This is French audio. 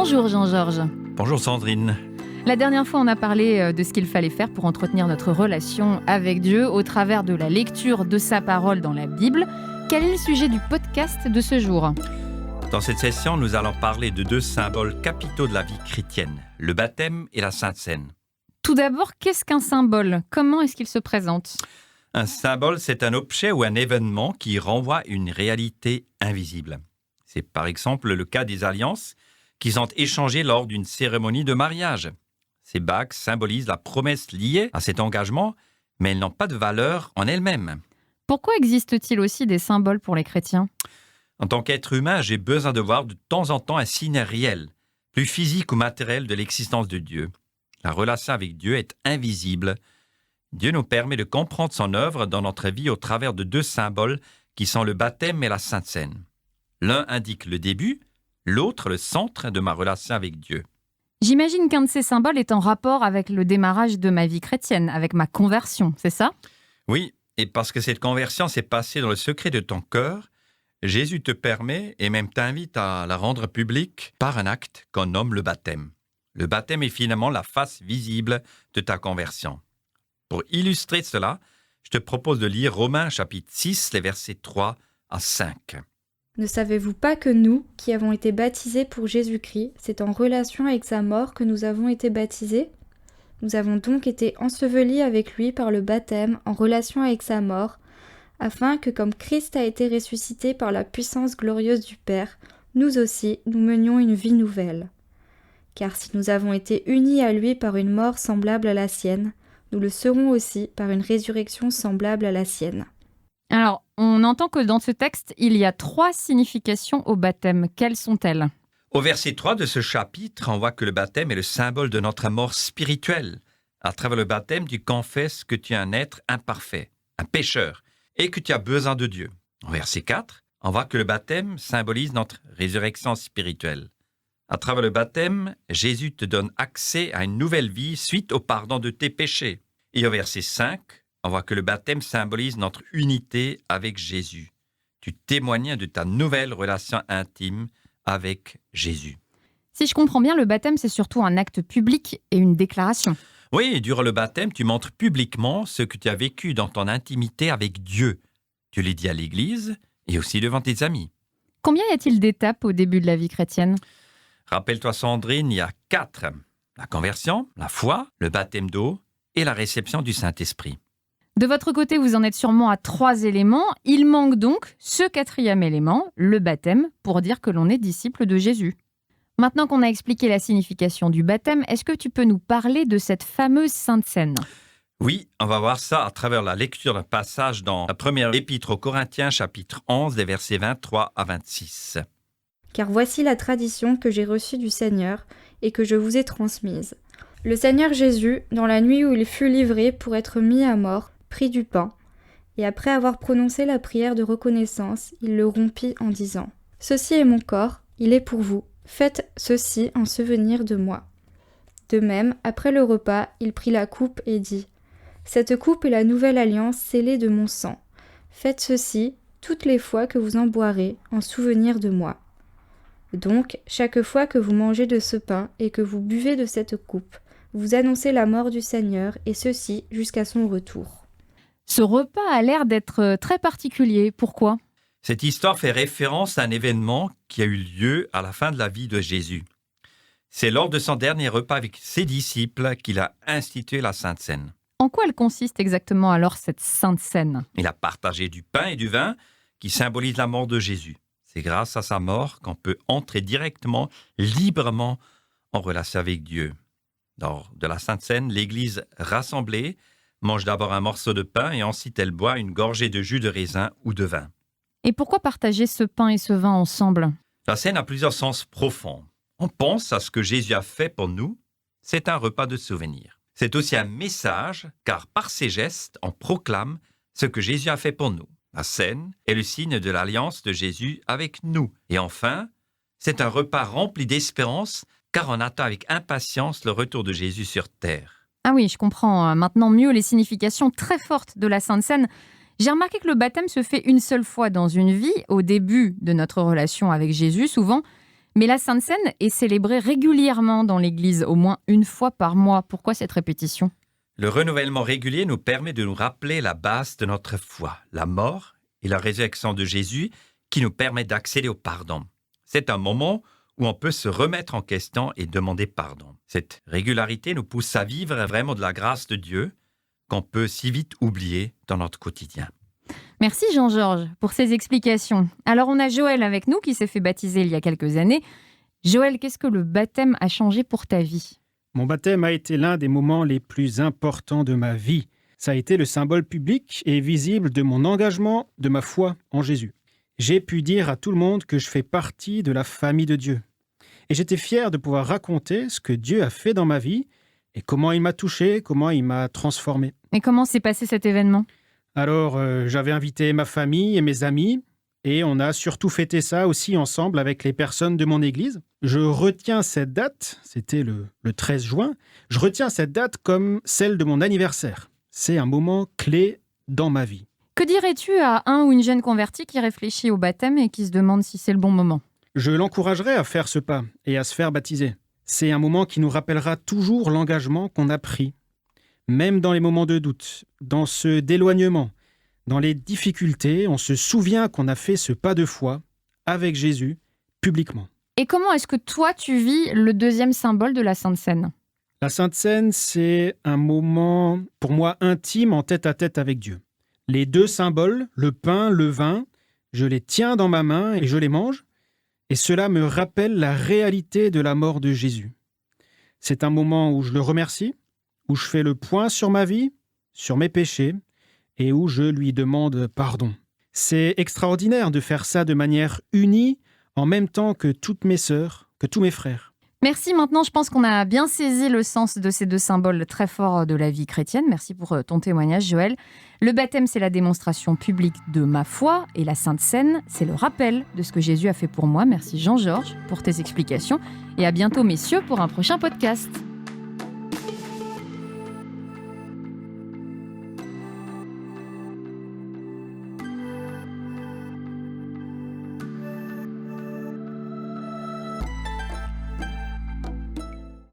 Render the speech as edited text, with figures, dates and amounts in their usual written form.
Bonjour Jean-Georges. Bonjour Sandrine. La dernière fois, on a parlé de ce qu'il fallait faire pour entretenir notre relation avec Dieu au travers de la lecture de sa parole dans la Bible. Quel est le sujet du podcast de ce jour ? Dans cette session, nous allons parler de deux symboles capitaux de la vie chrétienne, le baptême et la Sainte Seine. Tout d'abord, qu'est-ce qu'un symbole ? Comment est-ce qu'il se présente ? Un symbole, c'est un objet ou un événement qui renvoie à une réalité invisible. C'est par exemple le cas des alliances qui sont échangées lors d'une cérémonie de mariage. Ces bagues symbolisent la promesse liée à cet engagement, mais elles n'ont pas de valeur en elles-mêmes. Pourquoi existe-t-il aussi des symboles pour les chrétiens ? En tant qu'être humain, j'ai besoin de voir de temps en temps un signe réel, plus physique ou matériel de l'existence de Dieu. La relation avec Dieu est invisible. Dieu nous permet de comprendre son œuvre dans notre vie au travers de deux symboles qui sont le baptême et la Sainte Seine. L'un indique le début, l'autre le centre de ma relation avec Dieu. J'imagine qu'un de ces symboles est en rapport avec le démarrage de ma vie chrétienne, avec ma conversion, c'est ça ? Oui, et parce que cette conversion s'est passée dans le secret de ton cœur, Jésus te permet et même t'invite à la rendre publique par un acte qu'on nomme le baptême. Le baptême est finalement la face visible de ta conversion. Pour illustrer cela, je te propose de lire Romains chapitre 6, les versets 3 à 5. Ne savez-vous pas que nous, qui avons été baptisés pour Jésus-Christ, c'est en relation avec sa mort que nous avons été baptisés ? Nous avons donc été ensevelis avec lui par le baptême en relation avec sa mort, afin que comme Christ a été ressuscité par la puissance glorieuse du Père, nous aussi, nous menions une vie nouvelle. Car si nous avons été unis à lui par une mort semblable à la sienne, nous le serons aussi par une résurrection semblable à la sienne. Alors, on entend que dans ce texte, il y a 3 significations au baptême. Quelles sont-elles ? Au verset 3 de ce chapitre, on voit que le baptême est le symbole de notre mort spirituelle. À travers le baptême, tu confesses que tu es un être imparfait, un pécheur, et que tu as besoin de Dieu. Au verset 4, on voit que le baptême symbolise notre résurrection spirituelle. À travers le baptême, Jésus te donne accès à une nouvelle vie suite au pardon de tes péchés. Et au verset 5, on voit que le baptême symbolise notre unité avec Jésus. Tu témoignes de ta nouvelle relation intime avec Jésus. Si je comprends bien, le baptême, c'est surtout un acte public et une déclaration. Oui, et durant le baptême, tu montres publiquement ce que tu as vécu dans ton intimité avec Dieu. Tu le dis à l'Église et aussi devant tes amis. Combien y a-t-il d'étapes au début de la vie chrétienne ? Rappelle-toi Sandrine, il y a 4. La conversion, la foi, le baptême d'eau et la réception du Saint-Esprit. De votre côté, vous en êtes sûrement à 3 éléments. Il manque donc ce 4e élément, le baptême, pour dire que l'on est disciple de Jésus. Maintenant qu'on a expliqué la signification du baptême, est-ce que tu peux nous parler de cette fameuse Sainte Seine ? Oui, on va voir ça à travers la lecture d'un passage dans la première épître aux Corinthiens, chapitre 11, des versets 23 à 26. Car voici la tradition que j'ai reçue du Seigneur et que je vous ai transmise. Le Seigneur Jésus, dans la nuit où il fut livré pour être mis à mort, prit du pain, et après avoir prononcé la prière de reconnaissance, il le rompit en disant « Ceci est mon corps, il est pour vous, faites ceci en souvenir de moi. » De même, après le repas, il prit la coupe et dit « Cette coupe est la nouvelle alliance scellée de mon sang. Faites ceci toutes les fois que vous en boirez en souvenir de moi. » Donc, chaque fois que vous mangez de ce pain et que vous buvez de cette coupe, vous annoncez la mort du Seigneur, et ceci jusqu'à son retour. Ce repas a l'air d'être très particulier. Pourquoi ? Cette histoire fait référence à un événement qui a eu lieu à la fin de la vie de Jésus. C'est lors de son dernier repas avec ses disciples qu'il a institué la Sainte Seine. En quoi elle consiste exactement alors, cette Sainte Seine ? Il a partagé du pain et du vin qui symbolisent la mort de Jésus. C'est grâce à sa mort qu'on peut entrer directement, librement, en relation avec Dieu. Lors de la Sainte Seine, l'Église rassemblée mange d'abord un morceau de pain et ensuite elle boit une gorgée de jus de raisin ou de vin. Et pourquoi partager ce pain et ce vin ensemble ? La scène a plusieurs sens profonds. On pense à ce que Jésus a fait pour nous. C'est un repas de souvenir. C'est aussi un message, car par ses gestes, on proclame ce que Jésus a fait pour nous. La scène est le signe de l'alliance de Jésus avec nous. Et enfin, c'est un repas rempli d'espérance, car on attend avec impatience le retour de Jésus sur terre. Ah oui, je comprends maintenant mieux les significations très fortes de la Sainte Seine. J'ai remarqué que le baptême se fait une seule fois dans une vie, au début de notre relation avec Jésus, souvent. Mais la Sainte Seine est célébrée régulièrement dans l'Église, au moins une fois par mois. Pourquoi cette répétition ? Le renouvellement régulier nous permet de nous rappeler la base de notre foi, la mort et la résurrection de Jésus, qui nous permet d'accéder au pardon. C'est un moment où on peut se remettre en question et demander pardon. Cette régularité nous pousse à vivre vraiment de la grâce de Dieu qu'on peut si vite oublier dans notre quotidien. Merci Jean-Georges pour ces explications. Alors on a Joël avec nous qui s'est fait baptiser il y a quelques années. Joël, qu'est-ce que le baptême a changé pour ta vie ? Mon baptême a été l'un des moments les plus importants de ma vie. Ça a été le symbole public et visible de mon engagement, de ma foi en Jésus. J'ai pu dire à tout le monde que je fais partie de la famille de Dieu. Et j'étais fier de pouvoir raconter ce que Dieu a fait dans ma vie et comment il m'a touché, comment il m'a transformé. Et comment s'est passé cet événement ? Alors, j'avais invité ma famille et mes amis et on a surtout fêté ça aussi ensemble avec les personnes de mon église. Je retiens cette date, c'était le 13 juin, je retiens cette date comme celle de mon anniversaire. C'est un moment clé dans ma vie. Que dirais-tu à un ou une jeune convertie qui réfléchit au baptême et qui se demande si c'est le bon moment ? Je l'encouragerai à faire ce pas et à se faire baptiser. C'est un moment qui nous rappellera toujours l'engagement qu'on a pris, même dans les moments de doute, dans ce d'éloignement, dans les difficultés, on se souvient qu'on a fait ce pas de foi avec Jésus, publiquement. Et comment est-ce que toi, tu vis le deuxième symbole de la Sainte Seine ? La Sainte Seine, c'est un moment, pour moi, intime en tête-à-tête avec Dieu. Les deux symboles, le pain, le vin, je les tiens dans ma main et je les mange, et cela me rappelle la réalité de la mort de Jésus. C'est un moment où je le remercie, où je fais le point sur ma vie, sur mes péchés, et où je lui demande pardon. C'est extraordinaire de faire ça de manière unie, en même temps que toutes mes sœurs, que tous mes frères. Merci, maintenant je pense qu'on a bien saisi le sens de ces deux symboles très forts de la vie chrétienne. Merci pour ton témoignage, Joël. Le baptême, c'est la démonstration publique de ma foi, et la Sainte Seine, c'est le rappel de ce que Jésus a fait pour moi. Merci Jean-Georges pour tes explications, et à bientôt messieurs pour un prochain podcast.